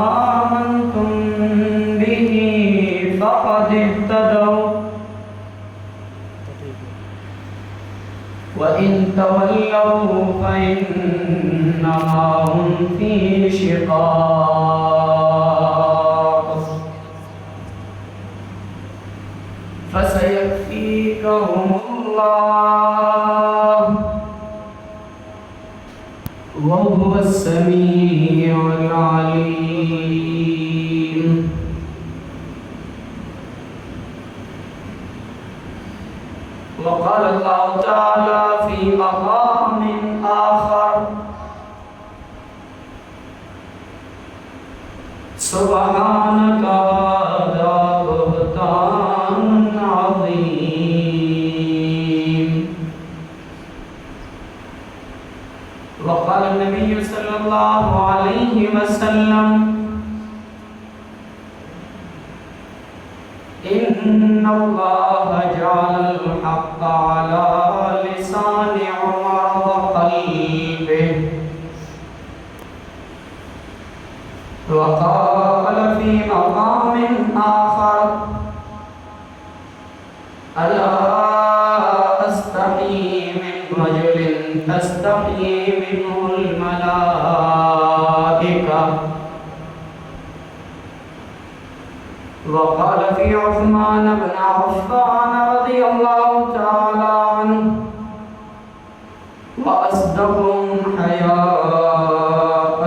آمنتم به فقد اهتدوا وإن تولوا فإنما هم في شقاق فسيكفيكهم الله وهو السميع العليم. وقال الله تعالى في مقام آخر سبحانك هذا بهتان عظيم. وقال النبي صلى الله عليه وسلم إن الله جعل الحق على لسان عمر وقلبه. وقال في مقام آخر ألا أستحي من رجل تستحي منه الملائكة. وقال في عثمان بن عفان رضي الله تعالى عنه وأصدقهم حياء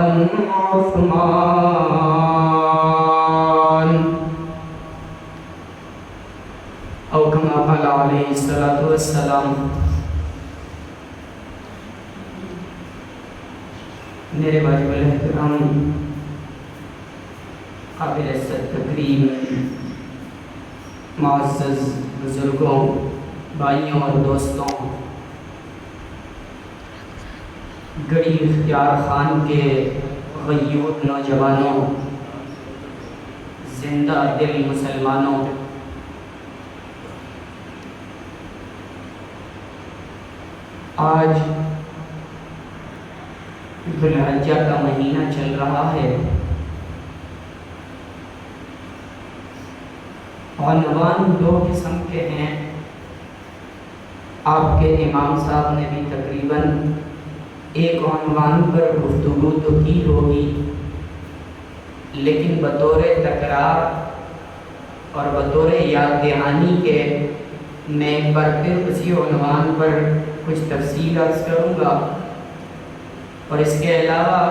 عثمان أو كما قال عليه الصلاة والسلام. میرے واجب الاحترام قابل عزت تکریم معزز بزرگوں، بھائیوں اور دوستوں، گڑھی اختیار خان کے غیور نوجوانوں، زندہ دل مسلمانوں، آج ذو الحجہ کا مہینہ چل رہا ہے. عنوان دو قسم کے ہیں. آپ کے امام صاحب نے بھی تقریباً ایک عنوان پر گفتگو تو کی ہوگی، لیکن بطور تکرار اور بطور یاد دہانی کے میں ایک بار پھر اسی عنوان پر کچھ تفصیل عرض کروں گا، اور اس کے علاوہ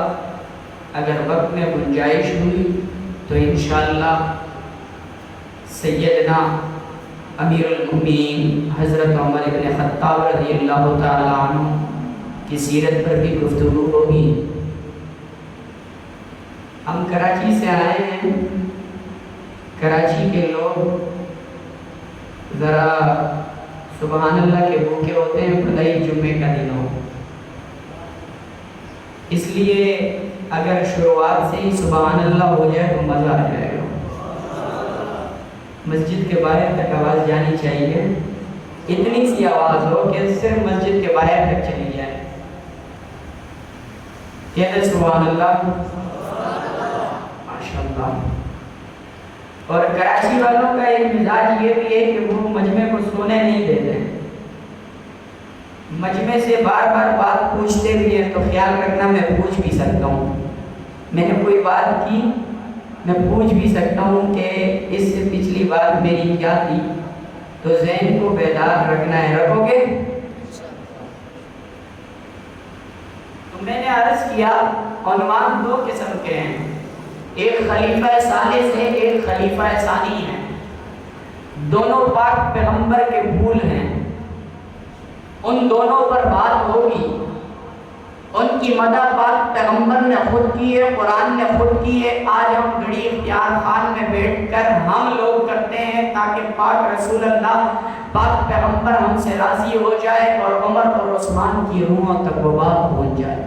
اگر وقت میں گنجائش ہوئی تو انشاءاللہ سیدنا امیر المؤمنین حضرت عمر بن خطاب رضی اللہ تعالی عنہ کی سیرت پر بھی گفتگو ہوگی. ہم کراچی سے آئے ہیں. کراچی کے لوگ ذرا سبحان اللہ کے بھوکے ہوتے ہیں، بھلائی جمعے کا دن ہو، اس لیے اگر شروعات سے ہی سبحان اللہ ہو جائے تو مزہ آ جائے گا. مسجد کے باہر تک آواز جانی چاہیے، اتنی سی آواز ہو کہ صرف مسجد کے باہر تک چلی جائے. کہتے سبحان اللہ، ماشاءاللہ. اور کراچی والوں کا ایک مزاج یہ بھی ہے کہ وہ مجمع کو سونے نہیں دیتے. مجمع سے بار بار بات پوچھتے بھی ہیں تو خیال رکھنا میں پوچھ بھی سکتا ہوں. میں نے کوئی بات کی میں پوچھ بھی سکتا ہوں کہ اس سے پچھلی بات میری کیا تھی، تو ذہن کو بیدار رکھنا ہے. رکھو گے؟ تو میں نے عرض کیا عنوان دو قسم کے ہیں. ایک خلیفہ ثالث ہے، ایک خلیفہ ثانی ہے. دونوں پاک پیغمبر کے پھول ہیں. ان دونوں پر بات ہوگی. ان کی مدح پاک پیغمبر نے خود کی ہے، قرآن نے خود کی ہے. آج ہم گڑھی اختیار خان میں بیٹھ کر ہم لوگ کرتے ہیں تاکہ پاک رسول اللہ پاک پیغمبر ہم سے راضی ہو جائے اور عمر اور عثمان کی روحوں تک وہ بات پہنچ جائے.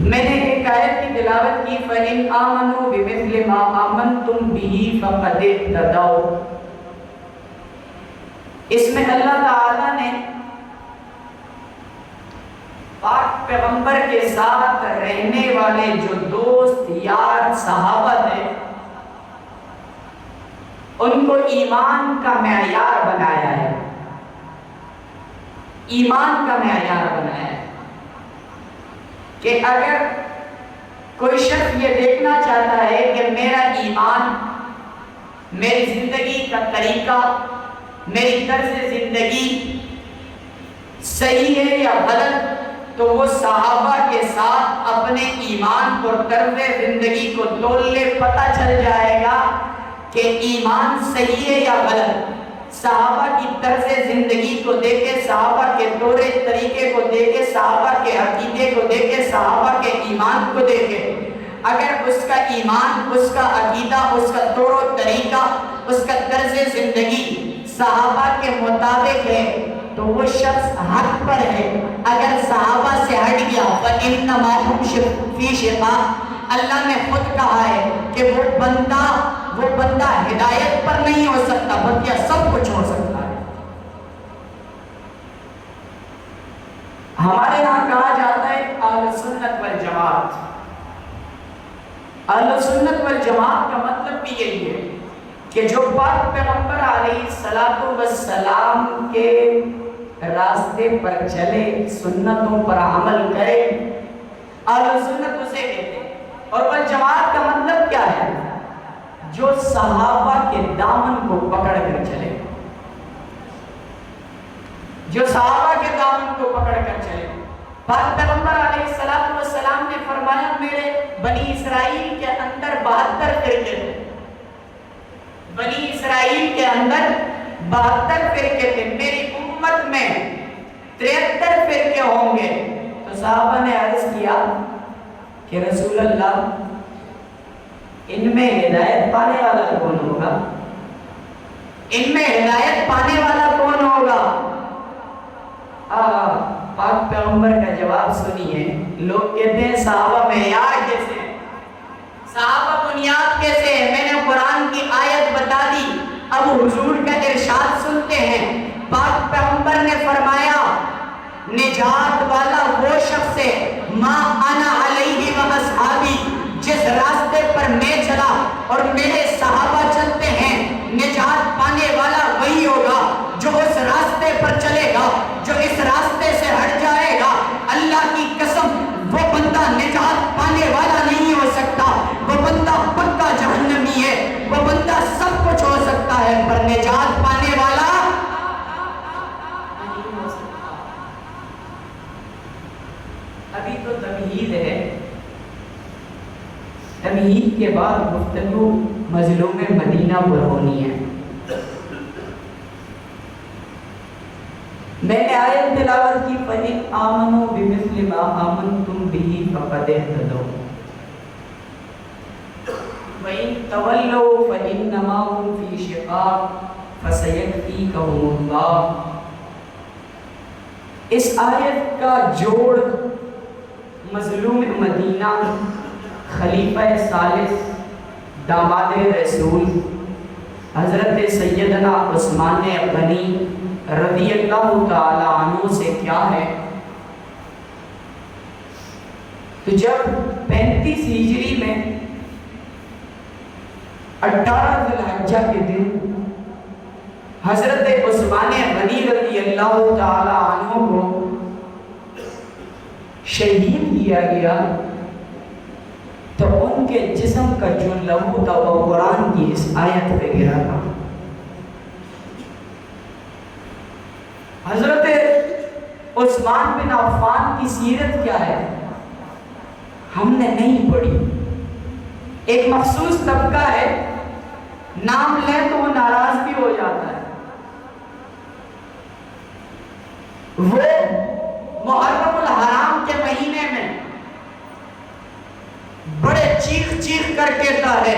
میں نے ایک آیت کی تلاوت کی فَإِنْ آمَنُوا بِمِثْلِ مَا آمَنْتُمْ بِهِ فَقَدِ اهْتَدَوْا. اس میں اللہ تعالیٰ نے پاک پیغمبر کے ساتھ رہنے والے جو دوست یار صحابہ تھے، ان کو ایمان کا معیار بنایا ہے، ایمان کا معیار بنایا ہے کہ اگر کوئی شخص یہ دیکھنا چاہتا ہے کہ میرا ایمان، میری زندگی کا طریقہ، میری طرز زندگی صحیح ہے یا غلط، تو وہ صحابہ کے ساتھ اپنے ایمان اور طرز زندگی کو تول لے، پتہ چل جائے گا کہ ایمان صحیح ہے یا غلط۔ صحابہ کی طرز زندگی کو دیکھے، صحابہ کے طور طریقے کو دیکھے، صحابہ کے عقیدے کو دیکھے، صحابہ کے ایمان کو دیکھے، اگر اس کا ایمان، اس کا عقیدہ، اس کا طور و طریقہ، اس کا طرز زندگی صحابہ کے مطابق ہے تو وہ شخص حق پر ہے۔ اگر صحابہ سے ہٹ گیا فَإِنَّمَا هُمْ فِي شِقَاقٍ، اللہ نے خود کہا ہے کہ وہ بندہ ہدایت پر نہیں ہو سکتا بلکہ سب کچھ ہو سکتا ہے۔ ہمارے یہاں کہا جاتا ہے اہل سنت والجماعت۔ اہل سنت والجماعت کا مطلب بھی یہی ہے کہ جو پاک پیغمبر علیہ السلام کے راستے پر چلے، سنتوں پر عمل کرے، اہل سنت اسے کہتے ہیں۔ اور والجماعت کا مطلب کیا ہے؟ جو صحابہ کے دامن کو پکڑ کر چلے، جو صحابہ کے دامن کو پکڑ کر چلے۔ پاک پیغمبر علیہ السلام نے فرمایا میرے بنی اسرائیل کے اندر 72 فرقے تھے، بنی اسرائیل کے اندر 72 فرقے تھے، میری امت میں 73 فرقے ہوں گے۔ تو صحابہ نے عرض کیا کہ رسول اللہ، ان میں ہدایت پانے والا کون ہوگا؟ ان میں ہدایت پانے والا کون ہوگا؟ پاک پیغمبر کا جواب سنیے۔ لوگ کہتے ہیں صحابہ معیار کیسے ہیں، صحابہ بنیاد کیسے ہیں؟ میں نے قرآن کی آیت بتا دی، اب حضور کا ارشاد سنتے ہیں۔ پاک پیغمبر نے فرمایا نجات والا وہ شخص ہے ما انا علیہ و اصحابی، جس راستے پر میں چلا اور میرے صحابہ چلتے ہیں، نجات پانے والا وہی ہوگا جو اس راستے پر چلے گا۔ جو اس راستے سے ہٹ جائے گا، اللہ کی قسم وہ بندہ نجات پانے والا نہیں ہو سکتا، وہ بندہ پکا جہنمی ہے۔ وہ بندہ سب کچھ ہو سکتا ہے پر نجات پانے والا نہیں ہو سکتا۔ ابھی تو تمہید ہے، تمہید کے بعد گفتگو مظلوم مدینہ پر ہونی ہے۔ میں نے آیت تلاوت کی فَإِنْ آمَنُوا بِمِثْلِ مَا آمَنْتُمْ بِهِ فَقَدْ اهْتَدَوْا وَإِنْ تَوَلَّوْا فَإِنَّمَا هُمْ فِي شِقَاقٍ فَسَيَكْفِيكَهُمُ اللَّهُ۔ اس آیت کا جوڑ مظلوم مدینہ، خلیفہ ثالث، داماد رسول حضرت سیدنا عثمان غنی رضی اللہ تعالی عنہ سے کیا ہے؟ تو جب 35 ہجری میں 18 ذی الحجہ کے دن حضرت عثمان غنی رضی اللہ تعالی عنہ کو شہید کیا گیا، تو ان کے جسم کا جو لہو تھا وہ قرآن کی اس آیت پہ گرا تھا۔ حضرت عثمان بن عفان کی سیرت کیا ہے ہم نے نہیں پڑھی۔ ایک مخصوص طبقہ ہے، نام لیں تو وہ ناراض بھی ہو جاتا ہے۔ وہ محرم الحرام کے مہینے میں بڑے چیخ چیخ کر کہتا ہے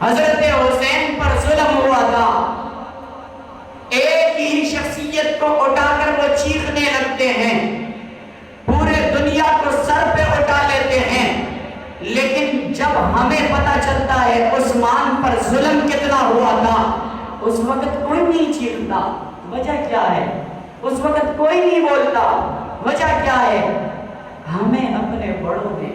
حضرت حسین پر ظلم ہوا تھا، ایک ہی شخصیت کو اٹھا کر وہ چیخنے لگتے ہیں، پورے دنیا کو سر پہ اٹھا لیتے ہیں، لیکن جب ہمیں پتہ چلتا ہے عثمان پر ظلم کتنا ہوا تھا، اس وقت کوئی نہیں چیختا۔ وجہ کیا ہے؟ اس وقت کوئی نہیں بولتا۔ ہے ہمیں اپنے بڑوں نے،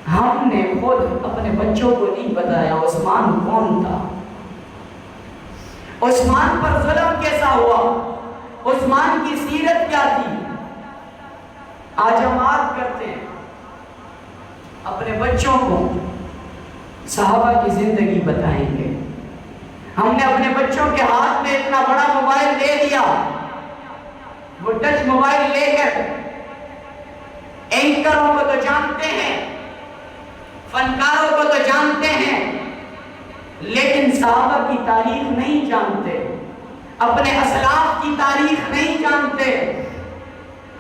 ہم نے خود اپنے بچوں کو نہیں بتایا عثمان کون تھا، عثمان پر ظلم کیسا ہوا، عثمان کی سیرت کیا تھی۔ آج ہم یاد کرتے ہیں اپنے بچوں کو صحابہ کی زندگی بتائیں گے۔ ہم نے اپنے بچوں کے ہاتھ میں اتنا بڑا موبائل دے دیا، وہ ٹچ موبائل لے کر اینکروں کو تو جانتے ہیں، فنکاروں کو تو جانتے ہیں، لیکن صحابہ کی تاریخ نہیں جانتے، اپنے اسلاف کی تاریخ نہیں جانتے۔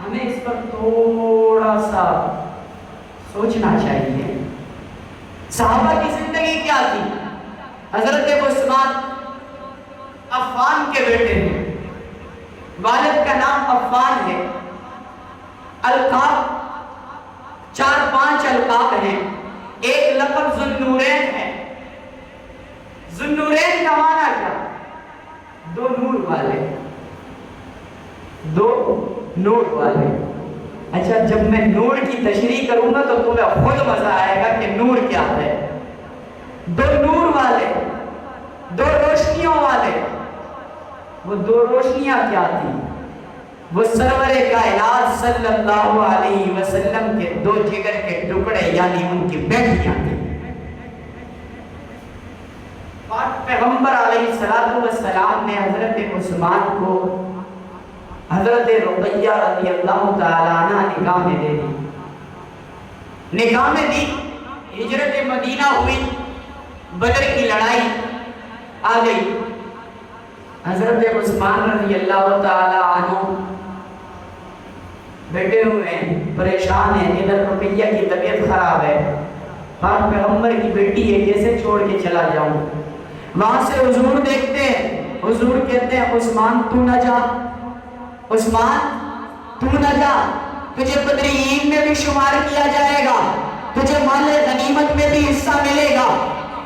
ہمیں اس پر تھوڑا سا سوچنا چاہیے۔ صحابہ کی زندگی کیا تھی؟ حضرت عثمان عفان کے بیٹے ہیں، والد کا نام عفان ہے، القاب 4-5 القاب ہیں، ایک لقب ذوالنورین ہے۔ ذوالنورین کا معنی کیا؟ 2 نور والے، 2 نور والے۔ اچھا، جب میں نور کی تشریح کروں گا تو تمہیں خود مزہ آئے گا کہ نور کیا ہے۔ 2 نور والے، 2 روشنیوں والے۔ وہ 2 روشنیاں کیا تھی؟ وہ سرور کائنات صلی اللہ علیہ وسلم کے 2 جگر کے ٹکڑے یعنی ان کی بیٹیاں تھیں۔ پاک پیغمبر علیہ السلام نے حضرت عثمان کو حضرت رقیہ رضی اللہ تعالیٰ عنہ نکاح میں دے دی، نکاح میں دی۔ ہجرت مدینہ ہوئی، بدر کی لڑائی آ گئی، حضرت عثمان رضی اللہ تعالیٰ عنہ بیٹھے ہوئے ہیں، پریشان ہیں، ادھر رقیہ کی طبیعت خراب ہے، پاک پیغمبر کی بیٹی ہے، کیسے چھوڑ کے چلا جاؤں۔ وہاں سے حضور دیکھتے ہیں، حضور کہتے ہیں عثمان تو نہ جا، عثمان تو نہ جا، تجھے بدرین میں بھی شمار کیا جائے گا، تجھے مال غنیمت میں بھی حصہ ملے گا،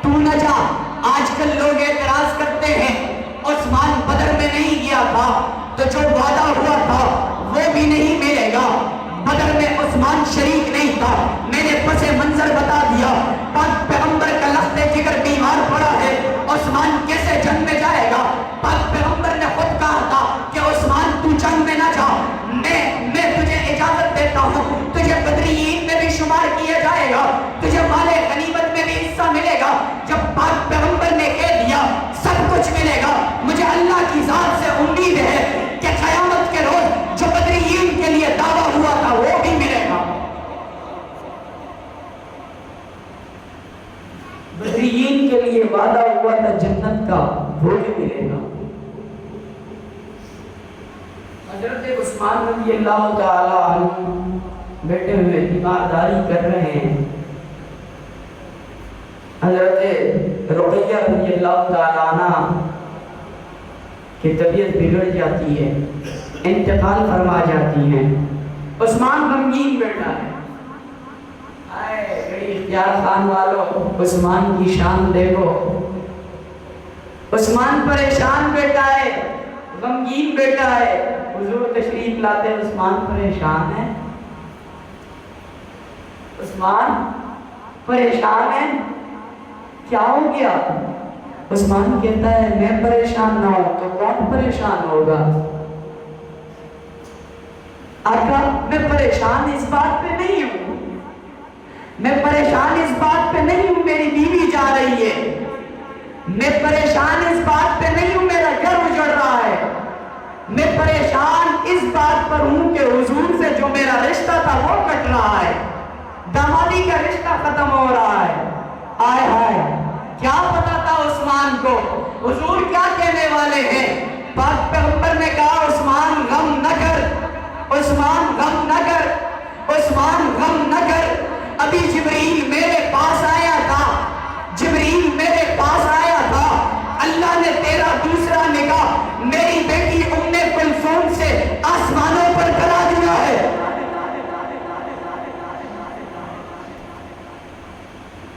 تو نہ جا۔ آج کل لوگ اعتراض کرتے ہیں عثمان بدر میں نہیں گیا تھا تو جو وعدہ ہوا تھا وہ بھی نہیں ملے گا، بدر میں عثمان شریک نہیں تھا۔ میں نے پس منظر بتا دیا، پاک پیغمبر کا لخت جگر بیمار پڑا ہے، عثمان کیسے جنگ میں جائے گا؟ پاک پیغمبر نے خود کہا تھا کہ عثمان تو جنگ میں نہ جا، میں تجھے اجازت دیتا ہوں، تجھے بدرین میں بھی شمار کیا جائے گا، تجھے مال غنیمت میں بھی حصہ ملے گا۔ جب پاک پیغمبر نے کہہ دیا سب کچھ ملے گا، مجھے اللہ کی ذات سے امید ہے کہ قیامت کے روز جو بدرین کے لیے دعویٰ ہوا تھا وہ بھی ملے گا، بدرین کے لیے وعدہ ہوا تھا جنت کا وہ بھی ملے گا۔ حضرت عثمان رضی اللہ تعالیٰ عنہ بیٹھے ہوئے تیمارداری کر رہے ہیں، حضرت رقیہ رضی اللہ تعالیٰ عنہ کی طبیعت بگڑ جاتی ہے، انتقال فرما جاتی ہیں، عثمان غمگین بیٹھا ہے۔ آئے بڑی اختیار خان والوں، عثمان کی شان دیکھو، عثمان پریشان بیٹھا ہے، غمگین بیٹھا ہے، حضور تشریف لاتے ہیں، عثمان پریشان ہے، عثمان پریشان ہے، کیا ہو گیا؟ عثمان کہتا ہے میں پریشان نہ ہوں تو کون پریشان ہوگا؟ آقا میں پریشان اس بات پہ نہیں ہوں، میں پریشان اس بات پہ نہیں ہوں میری بیوی جا رہی ہے، میں پریشان اس بات پہ نہیں ہوں میرا گھر اجڑ رہا ہے، میں پریشان اس بات پر ہوں کہ حضور سے جو میرا رشتہ تھا وہ کٹ رہا ہے، دامادی کا رشتہ ختم ہو رہا ہے۔ آئے ہائے، کیا پتا تھا عثمان کو حضور کیا کہنے والے ہیں؟ پاک پیغمبر نے کہا عثمان غم نہ کر، عثمان غم نہ کر، عثمان غم نہ کر، ابھی جبریل میرے پاس آیا تھا، جبریل میرے پاس آیا تھا، اللہ نے تیرا دوسرا نکاح میری بیٹی ام کلثوم سے آسمانوں پر کرا دیا ہے۔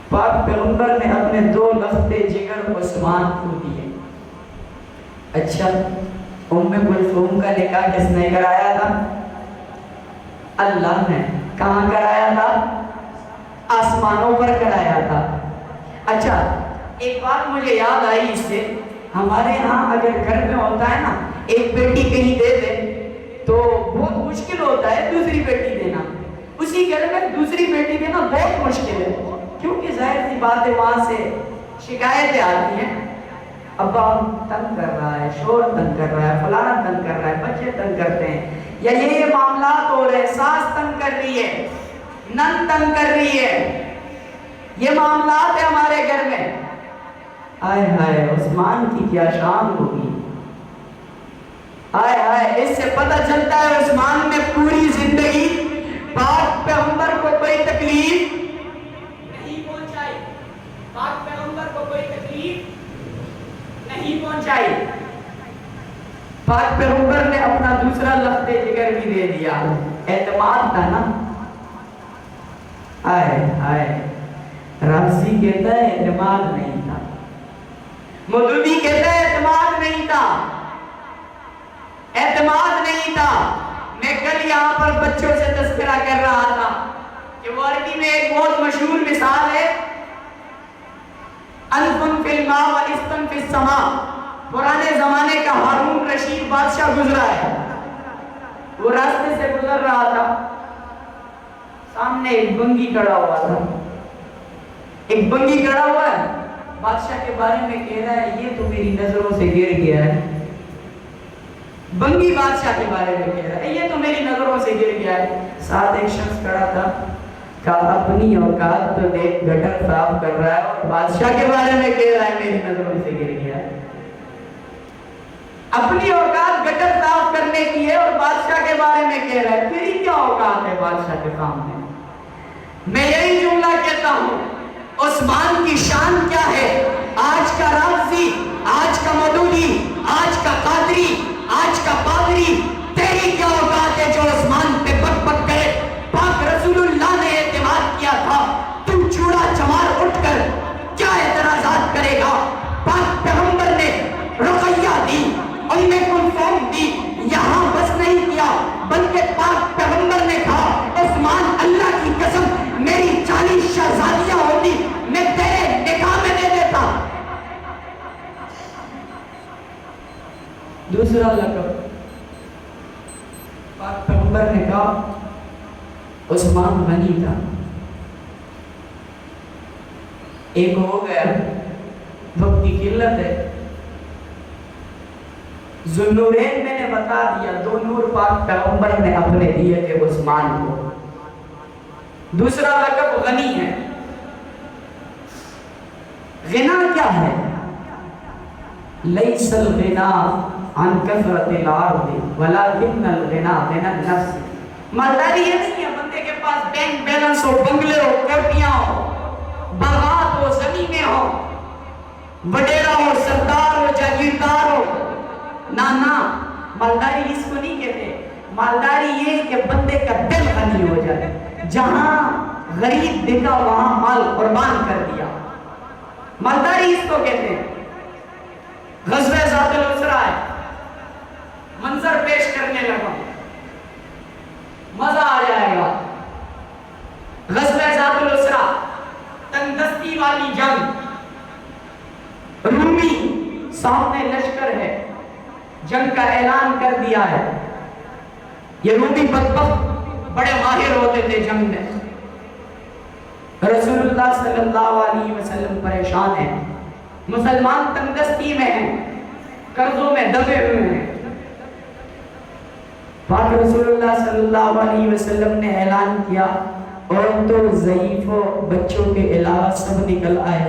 پاک پیغمبر نے اپنے 2 لختے جگر عثمان کو دیے۔ اچھا، ام کلثوم کا نکاح کس نے کرایا تھا؟ اللہ نے کہاں کرایا تھا؟ آسمانوں پر کرایا تھا۔ اچھا ایک بات مجھے یاد آئی اس سے، ہمارے ہاں اگر گھر میں ہوتا ہے نا ایک بیٹی کہیں دے دے تو بہت مشکل ہوتا ہے دوسری بیٹی دینا، اسی گھر میں دوسری بیٹی دینا بہت مشکل ہے، کیونکہ ظاہر سی بات ہے وہاں سے شکایتیں آتی ہیں، ابا تنگ کر رہا ہے، شور تنگ کر رہا ہے، فلانا تنگ کر رہا ہے، بچے تنگ کرتے ہیں، یا یہ معاملات ہو رہے ہیں، ساس تنگ کر رہی ہے، نند تنگ کر رہی ہے، یہ معاملات ہیں ہمارے گھر میں۔ آئے ہائے عثمان کی کیا شان ہوگی، آئے ہائے، اس سے پتہ چلتا ہے عثمان نے پوری زندگی پاک پیغمبر کو کوئی تکلیف نہیں پہنچائی، پاک پیغمبر کو کوئی تکلیف نہیں پہنچائی۔ پاک پیغمبر نے اپنا دوسرا لخت جگر بھی دے دیا، اعتماد تھا نا۔ آئے ہائے، رازی کہتا ہے اعتماد نہیں تھا، مودودی کہتا ہے اعتماد نہیں تھا، اعتماد نہیں تھا۔ میں کل یہاں پر بچوں سے تذکرہ کر رہا تھا کہ وہ عربی میں ایک بہت مشہور مثال ہے، انفن فی الماء و استن فی السماء، پرانے زمانے کا ہارون رشید بادشاہ گزرا ہے، وہ راستے سے گزر رہا تھا، سامنے ایک بنگی کھڑا ہوا تھا، ایک بنگی کھڑا ہوا ہے، بادشاہ کے بارے میں کہہ رہا ہے یہ تو میری نظروں سے گر گیا ہے، بنگی بادشاہ کے بارے میں کہہ رہا ہے یہ تو میری نظروں سے گر گیا ہے۔ ساتھ ایک شخص کھڑا تھا، کہا اپنی اوقات تو دیکھ گٹر صاف کر رہا ہے اور بادشاہ کے بارے میں کہہ رہا ہے میری نظروں سے گر گیا ہے۔ اپنی اوقات گٹر صاف کرنے کی ہے اور بادشاہ کے بارے میں کہہ رہا ہے، تیری کیا اوقات ہے بادشاہ کے سامنے؟ میں یہی جملہ کہتا ہوں، عثمان کی شان کیا ہے؟ آج کا رازی، آج کا مودودی، آج کا قادری، آج کا پادری، تیری کیا اوقات ہے جو عثمان پہ بک بک کرے؟ پاک رسول اللہ نے اعتماد کیا تھا، تم چوڑا چمار اٹھ کر کیا اعتراضات کرے گا؟ پاک پیغمبر نے رقیہ دی، ام کلثوم دی، یہاں بس نہیں کیا بلکہ پاک پیغمبر نے کہا عثمان اللہ کی قسم میری 40 شہزادیاں ہوتی میں تیرے نکاح میں دے دیتا۔ دوسرا لقب پاک پیغمبر نے کہا عثمان غنی تھا، ایک ہو گیا وقت کی قلت ہے، ذوالنورین میں نے بتا دیا، 2 نور پاک پیغمبر نے اپنے دیے تھے عثمان کو۔ دوسرا لقب غنی ہے۔ غنا کیا ہے؟ لیس الغنا عن کثرت الارض ولکن الغنا من النفس، مالداری یہ نہیں ہے بندے کے پاس بینک بیلنس ہو، بنگلے ہو، کوٹیاں ہو، باغات ہو، زمینیں ہو، وڈیرا ہو، سردار ہو، جاگیردار ہو، نانا، مالداری اس کو نہیں کہتے۔ مالداری یہ ہے کہ بندے کا دل غنی ہو جائے، جہاں غریب دکھا وہاں مال قربان کر دیا، مالداری اس کو کہتے ہیں۔ غزوہ ذات العسرہ ہے، منظر پیش کرنے لگا، مزہ آ جائے گا۔ غزوہ ذات العسرہ، تنگدستی والی جنگ، رومی سامنے لشکر ہے، جنگ کا اعلان کر دیا ہے۔ یہ رومی بدبخت بڑے ماہر ہوتے تھے جنگ میں۔ رسول اللہ صلی اللہ علیہ وسلم پریشان ہیں، مسلمان تنگدستی میں ہیں، قرضوں میں دبے ہوئے ہیں۔ پاک رسول اللہ صلی اللہ علیہ وسلم نے اعلان کیا، عورتوں، ضعیفوں، بچوں کے علاوہ سب نکل آئے،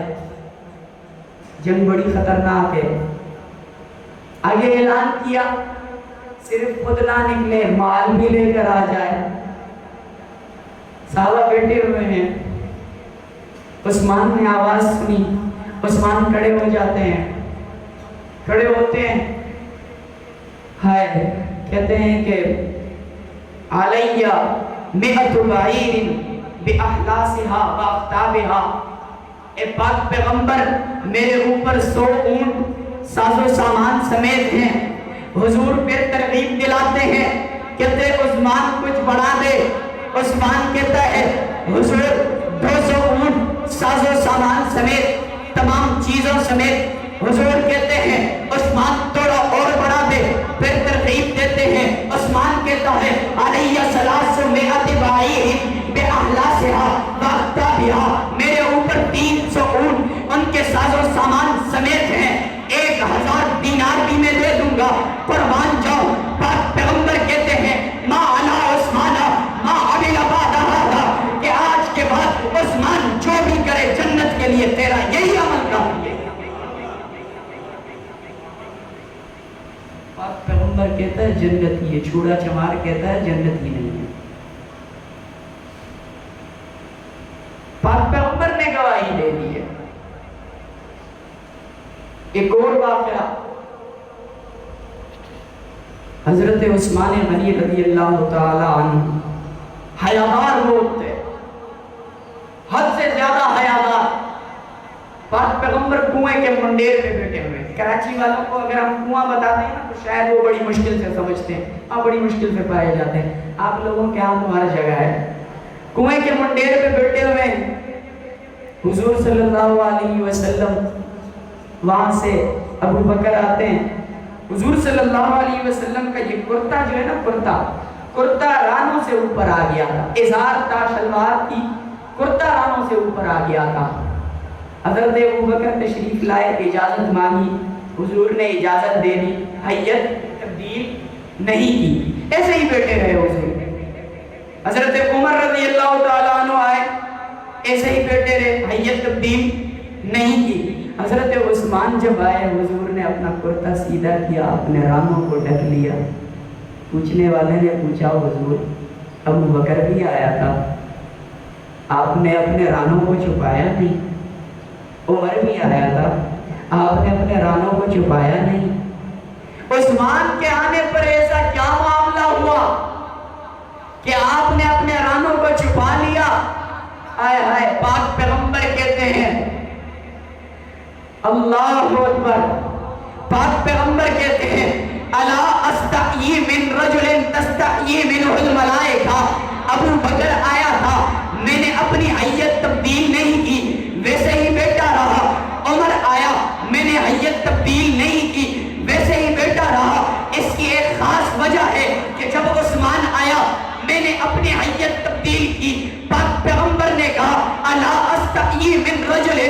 جنگ بڑی خطرناک ہے۔ آگے اعلان کیا صرف خود نہ نکلے، مال بھی لے کر آ جائے۔ صحابہ بیٹھے ہوئے ہیں، عثمان نے آواز سنی، عثمان کھڑے ہو جاتے ہیں، کھڑے ہوتے ہیں، ہائے کہتے ہیں کہ علیہ مئت بعیر باحلاسہا واختابہا، اے پاک پیغمبر میرے اوپر 100 اونٹ ساز و سامان سمیت ہیں، حضور پہ ترغیب دلاتے ہیں، کہتے ہیں عثمان کچھ بڑھا دے. عثمان کہتا ہے حضور 200 اونٹ ساز و سامان سمیت تمام چیزوں سمیت. حضور کہتے ہیں عثمان تھوڑا اور بڑھا دے. پھر ترغیب دیتے ہیں. عثمان کہتا ہے علیہ ثلاثمائۃ بعیر باحلاسها واقتابها، میرے اوپر 300 اونٹ ان کے ساز و سامان سمیت ہیں، 1000 دینار بھی میں دے دوں گا، قربان جاؤ. پاک پیغمبر کہتے ہیں ما علی عثمان ما عمل بعد هذا، کہ آج کے بعد عثمان جو بھی کرے جنت کے لیے تیرا یہی عمل کافی ہے. پاک پیغمبر کہتا ہے جنت ہی ہے. چھوڑا چمار کہتا ہے جنت ہی نہیں ہے. پاک پیغمبر نے گواہی دے دی ہے. ایک اور واقعہ، حضرت عثمان غنی رضی اللہ تعالی عنہ حیادار لوگ تھے، حد سے زیادہ حیادار. پاک پیغمبر کنویں کے منڈیر پہ بیٹھے ہوئے. کراچی والوں کو اگر ہم کنواں بتاتے ہیں نا تو شاید وہ بڑی مشکل سے سمجھتے ہیں، ہاں بڑی مشکل سے پائے جاتے ہیں. آپ لوگوں کے ہاں تمہارا جگہ ہے. کنویں کے منڈیر پہ بیٹھے ہوئے ہیں. حضور صلی اللہ علیہ وسلم وہاں سے ابو بکر آتے ہیں. حضور صلی اللہ علیہ وسلم کا یہ کرتا جو ہے نا، کرتا رانوں سے اوپر آ گیا تھا. ازار تھا، شلوار تھی، کرتا رانوں سے اوپر آ گیا تھا. حضرت ابو بکر تشریف لائے، اجازت مانگی، حضور نے اجازت دے دی. حیت تبدیل نہیں کی، ایسے ہی بیٹھے رہے حضور. حضرت عمر رضی اللہ تعالیٰ عنہ آئے، ایسے ہی بیٹھے رہے، حیت تبدیل نہیں کی. حضرت عثمان جب آئے، حضور نے اپنا کرتا سیدھا کیا، اپنے رانوں کو ڈھک لیا. پوچھنے والے نے پوچھا حضور ابو بکر بھی آیا تھا، آپ نے اپنے رانوں کو چھپایا نہیں؟ عمر بھی آیا تھا، آپ نے اپنے رانوں کو چھپایا نہیں؟ عثمان کے آنے پر ایسا کیا معاملہ ہوا کہ آپ نے اپنے رانوں کو چھپا لیا؟ آئے ہائے. پاک پیغمبر کہتے ہیں اللہ اکبر. پاک پیغمبر کہتے ہیں الا استحیی من رجل تستحیی منہ الملائکہ. ابو بکر آیا تھا، میں نے اپنی حیت تبدیل نہیں کی، ویسے ہی بیٹا رہا. عمر آیا، میں نے حیت تبدیل نہیں کی، ویسے ہی بیٹا رہا. اس کی ایک خاص وجہ ہے کہ جب عثمان آیا میں نے اپنی حیت تبدیل کی. پاک پیغمبر نے کہا الا استحیی من رجل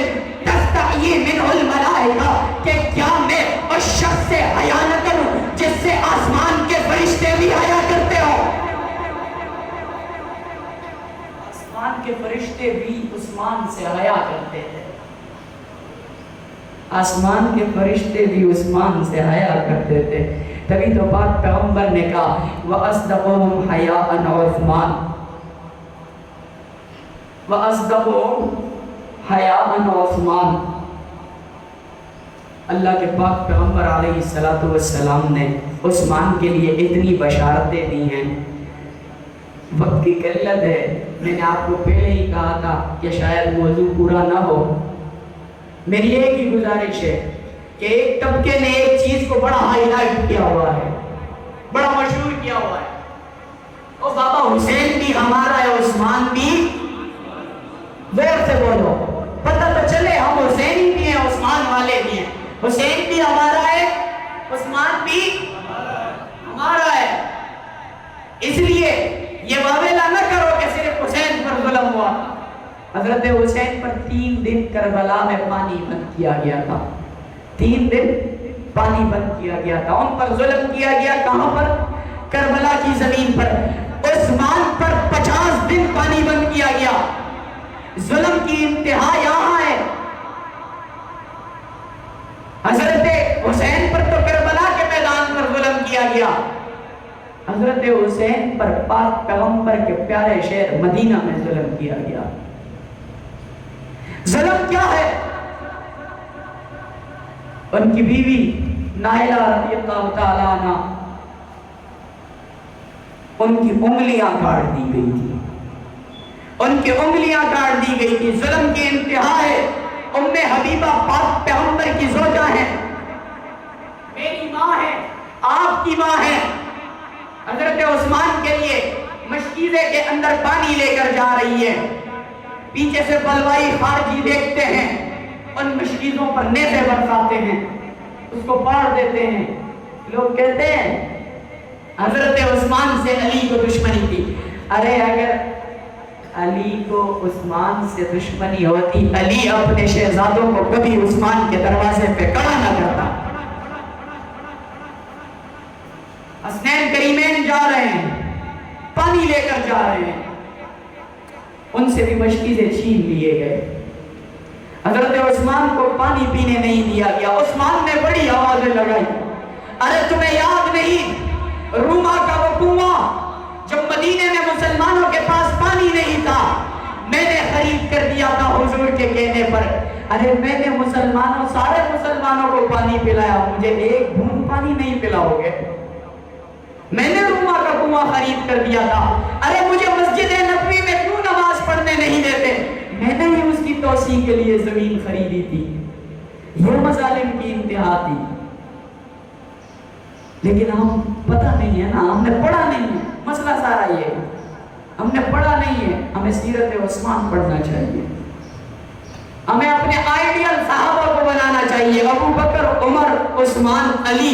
تستحیی منہ الملائکہ، کہ کیا میں اس شخص سے حیا نہ کروں جس سے آسمان کے فرشتے بھی حیا کرتے ہو؟ آسمان کے فرشتے بھی عثمان سے حیا کرتے تھے. آسمان کے فرشتے بھی عثمان سے حیا کرتے تھے. تبھی تو پاک پیغمبر نے کہا وَأَصْدَقُهُمْ حَيَاءً عُثْمَانَ، وَأَصْدَقُهُمْ حَيَاءً عُثْمَانَ. اللہ کے پاک پیغمبر علیہ السلام نے عثمان کے لیے اتنی بشارتیں دی ہیں. وقت کی قلت ہے، میں نے آپ کو پہلے ہی کہا تھا کہ شاید موضوع پورا نہ ہو. میری ایک ہی گزارش ہے کہ ایک طبقے نے ایک چیز کو بڑا ہائی لائٹ کیا ہوا ہے، بڑا مشہور کیا ہوا ہے. او بابا حسین بھی ہمارا ہے، عثمان بھی. زور سے بولو، پتہ تو چلے ہم حسین بھی ہیں، عثمان والے بھی ہیں. حسین بھی ہمارا ہے، عثمان بھی ہمارا ہے. اس لیے یہ واویلا نہ کرو کہ صرف حسین پر ظلم ہوا. حضرت حسین پر 3 دن کربلا میں پانی بند کیا گیا تھا. 3 دن پانی بند کیا گیا تھا. ان پر ظلم کیا گیا. کہاں پر؟ کربلا کی زمین پر. عثمان پر 50 دن پانی بند کیا گیا. ظلم کی انتہا یہاں ہے. حضرت حسین پر تو کربلا کے میدان پر ظلم کیا گیا. حضرت حسین پر پاک پیغمبر کے پیارے شہر مدینہ میں ظلم کیا گیا. ظلم کیا ہے؟ ان کی بیوی نائلہ رضی اللہ تعالیٰ عنہ، ان کی انگلیاں کاٹ دی گئی تھی. ان کی انگلیاں کاٹ دی گئی تھی. ظلم کی انتہا ہے. ام حبیبہ پاک پیغمبر کی زوجہ ہیں، میری ماں ہے، آپ کی ماں ہے. حضرت عثمان کے لیے مشکیزے کے اندر پانی لے کر جا رہی ہے، پیچھے سے بلوائی خارجی دیکھتے ہیں، ان مشکیزوں پر نیزے برساتے ہیں، اس کو پاڑ دیتے ہیں۔ لوگ کہتے ہیں حضرت عثمان سے علی کو دشمنی تھی۔ ارے اگر علی کو عثمان سے دشمنی ہوتی، علی اپنے شہزادوں کو کبھی عثمان کے دروازے پہ کھڑا نہ کرتا۔ حسنین کریمین جا رہے ہیں، پانی لے کر جا رہے ہیں، ان سے بھی مشکیزیں چھین لیے گئے۔ حضرت عثمان کو پانی پینے نہیں دیا گیا۔ عثمان نے بڑی آوازیں لگائی، ارے تمہیں یاد نہیں روما کا وہ کنواں جب مدینے میں مسلمانوں کے پاس پانی نہیں تھا، میں نے خرید کر دیا تھا حضور کے کہنے پر۔ ارے میں نے سارے مسلمانوں کو پانی پلایا، مجھے ایک بوند پانی نہیں پلاؤ گے؟ میں نے روما کا کنواں خرید کر دیا تھا۔ ارے مجھے مسجد نبوی میں کیوں نماز پڑھنے نہیں دیتے؟ میں نے ہی اس کی توسیع کے لیے زمین خریدی تھی۔ یہ مظالم کی انتہا تھی، لیکن ہم پتہ نہیں ہے نا، ہم نے پڑھا نہیں ہے۔ مسئلہ سارا یہ ہے، ہم نے پڑھا نہیں ہے۔ ہمیں سیرت عثمان پڑھنا چاہیے، ہمیں اپنے آئیڈیل صحابہ کو بنانا چاہیے۔ ابو بکر، عمر، عثمان، علی،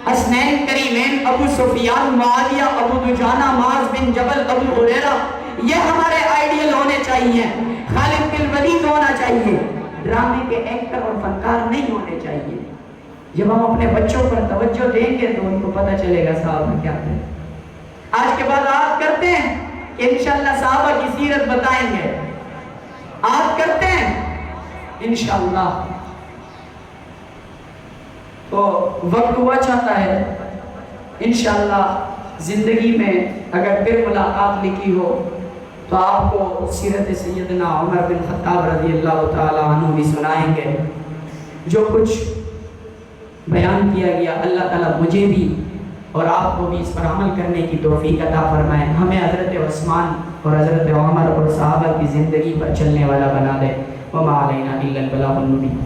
حسنین کریمین، ابو سفیان، معاویہ، ابو دجانہ، معاذ بن جبل، ابو ہریرہ، یہ ہمارے آئیڈیل ہونے چاہیے۔ خالد بن ولید ہونا چاہیے، ڈرامے کے ایکٹر اور فنکار نہیں ہونے چاہیے۔ جب ہم اپنے بچوں پر توجہ دیں گے تو ان کو پتہ چلے گا صحابہ کیا تھے۔ آج کے بعد آج کرتے ہیں کہ انشاءاللہ صحابہ کی سیرت بتائیں گے، آج کرتے ہیں انشاءاللہ۔ تو وقت ہوا چاہتا ہے، انشاءاللہ زندگی میں اگر پھر ملاقات لکھی ہو تو آپ کو سیرت سیدنا عمر بن خطاب رضی اللہ تعالیٰ عنہ بھی سنائیں گے۔ جو کچھ بیان کیا گیا اللہ تعالیٰ مجھے بھی اور آپ کو بھی اس پر عمل کرنے کی توفیق عطا فرمائے۔ ہمیں حضرت عثمان اور حضرت عمر اور صحابہ کی زندگی پر چلنے والا بنا دے۔ وما علینا الا البلاغ المبین۔